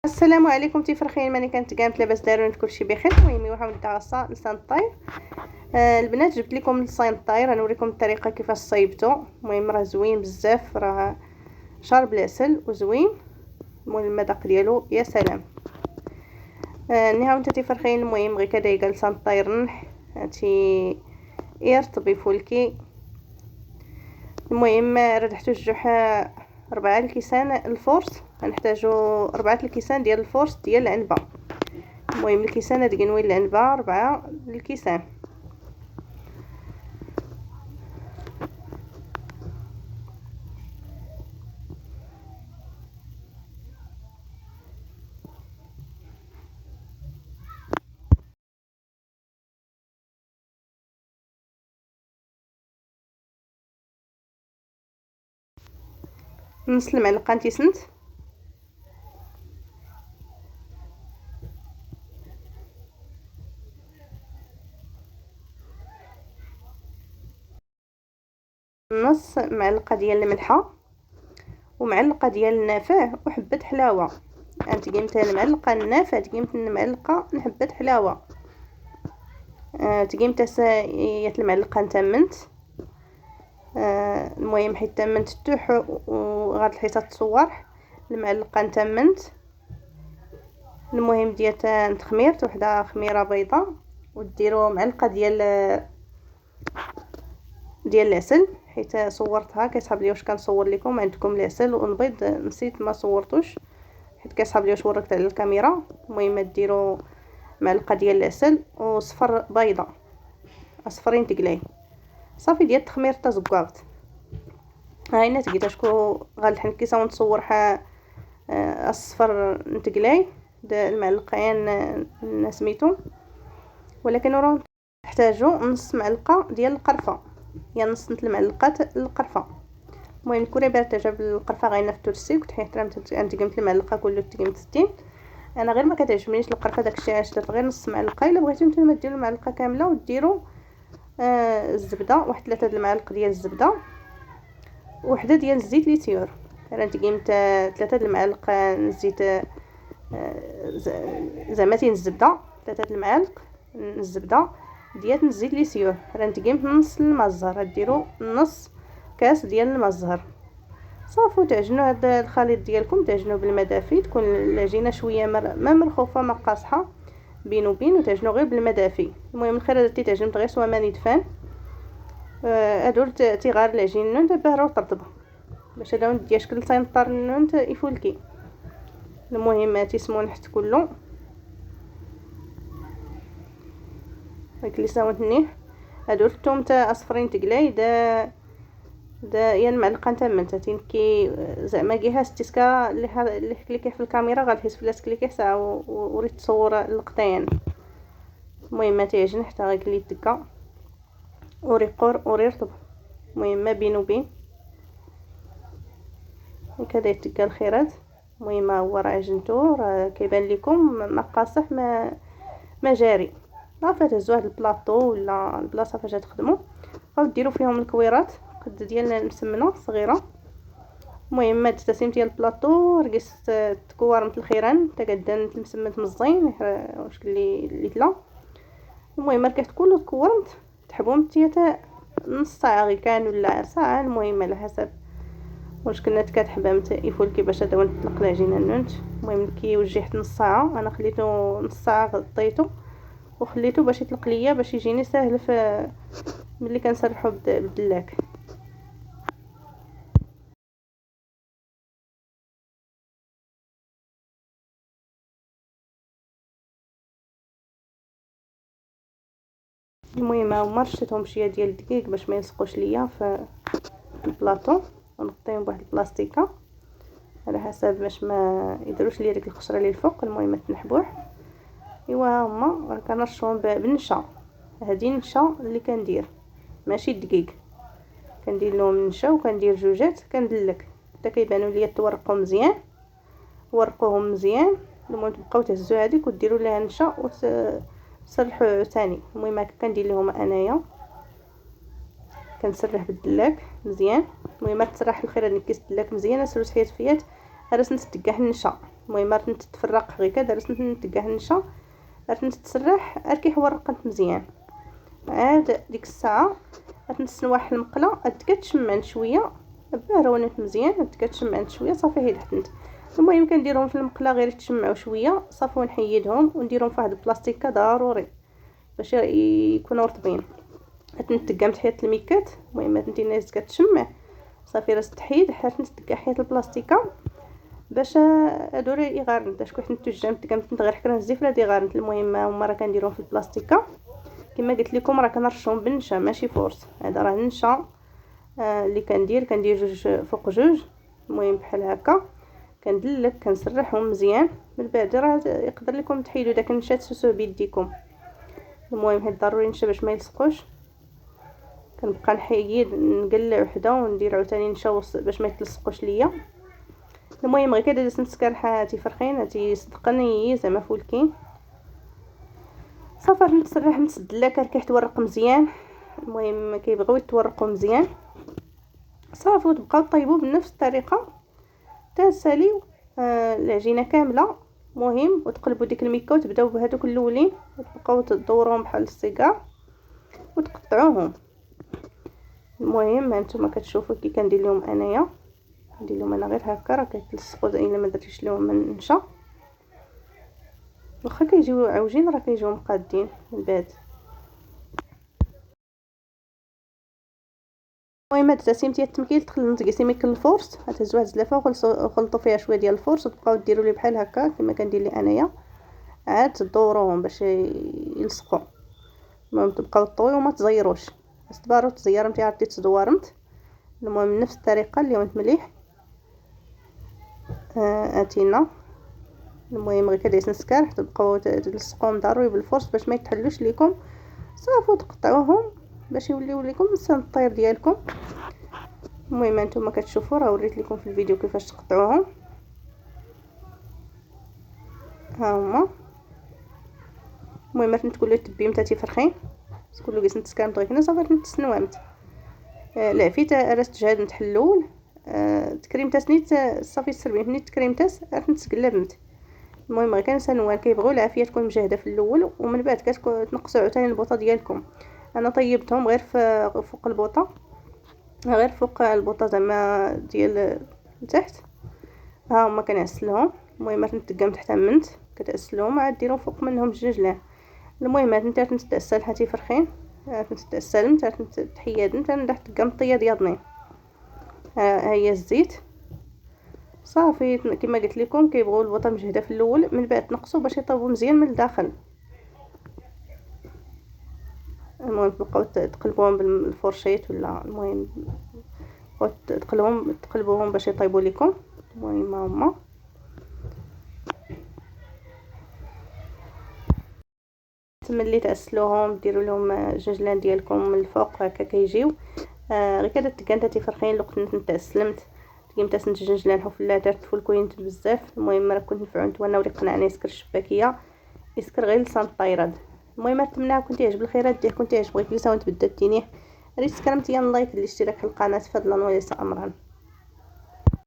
السلام عليكم تيفرخين، ماني كانت قامت لاباس دايرين كلشي بخير. المهم واحد نبدا لسان الطير. البنات جبت لكم لسان الطير، غنوريكم الطريقه كيفاش صايبتو. المهم راه زوين بزاف، راه شارب العسل وزوين. المهم المذاق ديالو يا سلام. نهاو نتا تيفرخين. المهم غير كدايقه لسان الطير نح هاتي يرطب يفولكي. المهم ردحتو الجوح 4 الكيسان الفورس، غنحتاجو 4 الكيسان ديال الفورس ديال العنبه. المهم الكيسان هاد قنوين العنبه 4 الكيسان. نص المعلقه نتيسنت، نص معلقه ديال الملحه، ومعلقه ديال النافع وحبه حلاوه. انت قيمت المعلقه النافع، قيمت المعلقه حبه حلاوه. تقيمت سايت المعلقه نتمنت. المهم حيت تمنت التوح وغاد الحيطه تصور المعلقه نتمنت. المهم ديال نتخميرت وحده خميره بيضاء، وديروا معلقه ديال العسل. حيت صورتها كيصحاب لي واش كنصور لكم عندكم العسل والبيض، نسيت ما صورتوش حيت كيصحاب لي واش وركت على الكاميرا. المهم ديروا معلقه ديال العسل وصفر بيضه، اصفرين تقلاي صافي ديال التخمير تا زكاغت. هاينا تقيت شكون غنلحن كيسه ونتصور الصفر نتقلاي المعلقين سميتو. ولكن راه نحتاجو نص معلقه ديال القرفه، يعني نص المعلقات القرفه. المهم كوري بار تعجب القرفه غينفتو السي كنت حيت انت قمت المعلقه كله تقيمت 60. انا غير ما كتعجبنيش القرفه داكشي علاش درت غير نص معلقه. الا بغيتو نتوما ديروا المعلقه كامله وديروا الزبده، واحد 3 المعالق ديال الزبده، وحده ديال الزيت ليتيور. انا تقيمت 3 المعالق الزيت زعمتين الزبده، 3 المعالق الزبده ديال الزيت ليسيور. راه تقيمت نص المزهر، ديروا نص كاس ديال المزهر صافي. تعجنوا هذا الخليط ديالكم، تعجنوا بالماء دافي، تكون العجينه شويه ما مرخوفه ما قاصحه بين وبين، وتعجنوا غير بالماء دافي. المهم الخير درتي تعجنت غير سوا ما ندفان. هادو تيغار العجين دابا راه ترطب باش هذا ندي شكل تينطر نونت يفولكي. المهم تيسمون حتى كله هاك اللي ساوتني. هادو الثوم تا اصفرين تقلاي دا يا المعلقه نتمنت تنكي زعما كيهاس تيسكا اللي كليكيه في الكاميرا غتحس فلاس كليكيه ساعه وريت تصور القطين. المهم ما تيعجن حتى غيكلي الدكه وريقور وريرطب. المهم ما بين وبين هكذا يتقى الخيرات. المهم هو راه عجنتو، راه كيبان لكم ما قاصح ما جاري. صافي تهزوه البلاطو ولا البلاصه فاش تخدموا وديروا فيهم الكويرات قد ديال المسمنه صغيره. المهم ما تستسيم ديال البلاطو رقصت تكوار مثل الخيران تا قدان المسمنت مزين واش اللي تلا. المهم ركحت كله تكورمت تحبوم تيتا نص ساعه غير كان ولا ساعه، المهم على حسب واش كنا كتحبها يفولكي باش هذا نطلق العجينه نونت. المهم كي وجهت نص ساعه، انا خليته نص ساعه غطيته وخليته باش يطلق ليا باش يجيني ساهل في ملي كنسرحو بالدلاك. المهم هما رشيتهم شويه ديال الدقيق باش ما يلصقوش ليا في البلاطو، ونغطيهم بواحد البلاستيكه على حسب باش ما يديروش لي ديك القشره اللي الفوق. المهم تنحبوه. ايوا هما كنرشوهم بالنشا. هذه النشا اللي كندير ماشي الدقيق، كندير لهم النشا وكندير جوجات كندلك حتى كيبانوا ليا تورقوا مزيان. ورقوهم مزيان. المهم تبقاو تهزوا هذيك وديروا ليها النشا وتصلحوا ثاني. المهم هكا كندير لهم انايا كنسرح بالدلاك مزيان. المهم تسرح الخير هذيك كيس الدلاك مزيان سلوس حيات فيات هرس نتدقح النشا. المهم راه تتفرق غير كدا درت كاع النشا راه تتسرح كي حورقت مزيان. عاد ديك الساعه غتنسن واحد المقله كتشمعن شويه باه رونت مزيان كتشمعن شويه صافي هي حتنت. المهم كنديرهم في المقله غير يتشمعوا شويه صافي ونحيدهم ونديرهم في واحد البلاستيكه ضروري باش يكونوا رطبين. تنتقى متحيط الميكات. المهم انت الناس كتشمع صافي راه تحيد حيت نتقى حيت البلاستيكه باش هادو راه يغارنت شكون حيت نتوجا متقى غير حكرا الزفره دي غارنت. المهم هما راه كنديرهم في البلاستيكه كما قلت لكم راه كنرشهم بالنشا ماشي فورس. هذا راه النشا اللي كندير جوج فوق جوج. المهم بحال هكا كندلك كنسرحهم مزيان من بعد راه يقدر لكم تحيدوا داك النشا تسوسوه بيديكم. المهم حيت ضروري النشا باش ما يلصقوش كنبقى نحيد نقلع وحده وندير عاوتاني نشا باش ما يتلصقوش ليا. المهم غير كدا دازت نسكرحه تيفرخين تيصدقني زعما فولكين صافي نتسرح نسد لاكر كيتورق مزيان. المهم كيبغيو يتورقوا مزيان صافي وتبقاو طيبوا بنفس الطريقه تساليو العجينه كامله. مهم وتقلبوا ديك الميكه وتبداو بهذوك الاولين وتبقاو تدوروهم بحال السيجار وتقطعوهم. المهم هانتوما كتشوفوا كي كندير لهم انايا ندير لهم انا غير هكا راه كيتلصقوا الا ما درتيش لهم من نشا واخا كيجيو عوجين راه كيجيو مقادين من بعد. المهم هاد التسيم ديال التمكيل تقلبوا سميك الفورس غتهزوها زلافه وخلطوا فيها شويه ديال الفورس وتبقاو ديروا لي بحال هكا كما كندير لي انايا عاد تدوروهم باش يلصقوا. المهم تبقاو طويو وما تزيروش بس تبارو تزير نتي عرفتي تدورمت. المهم نفس الطريقه اللي هونت مليح اتينا. المهم غير كدا نسكر تبقاو تلصقوهم ضروري بالفرص باش ما يتحلوش ليكم صافي تقطعوهم باش يوليو لكم مثل الطير ديالكم. المهم انتم كتشوفوا راه وريت لكم في الفيديو كيفاش تقطعوهم ها هما. المهم تقولوا تبي متى تيفرخين تقولوا جالس نتسكر دغيا صافي نتسنوامت لعفيت رست جهاد نتحلول تكريمتا سنيت صافي السربين نيت تكريمتاس عرفت نتقلبمت. المهم غير كنسنوان كيبغيو العافيه تكون مجهده في الاول ومن بعد كتنقصوا عاوتاني البوطه ديالكم. انا طيبتهم غير فوق البوطه غير فوق البوطه زعما ديال تحت ها هما كنعسلهم. المهم تنتقى تحت منت كتعسلهم عاد ديروا فوق منهم الجنجلان. المهم انت تتعسل حتى فرخين تتعسل تحيد انت ندحت قمطيه ديالني ها هي الزيت صافي كما قلت لكم كيبغوا البوطه مجهده في الاول من بعد تنقصوا باش يطيبوا مزيان من الداخل. المهم تبقاو تقلبوهم بالفرشيط ولا المهم تقلبوهم باش يطيبوا لكم. المهم هما ملي تغسلوهم ديروا لهم الجنجلان ديالكم من الفوق هكا كيجيو غير كدا تكانت تيفرخين الوقت نتسلمت كيما تسنت الجنجلان حفله درت فولكوين بزاف. المهم راه كنت نفعو نتوانا وري قنعني يسكر الشباكيه يسكر غير لسان الطيراد. المهم نتمنى كنت يعجب الخيرات ديالكم كنت يعجبك كيسا وانت بدات تينيه ريت كرمتي لايك الاشتراك في القناه فضلا وليس امرا.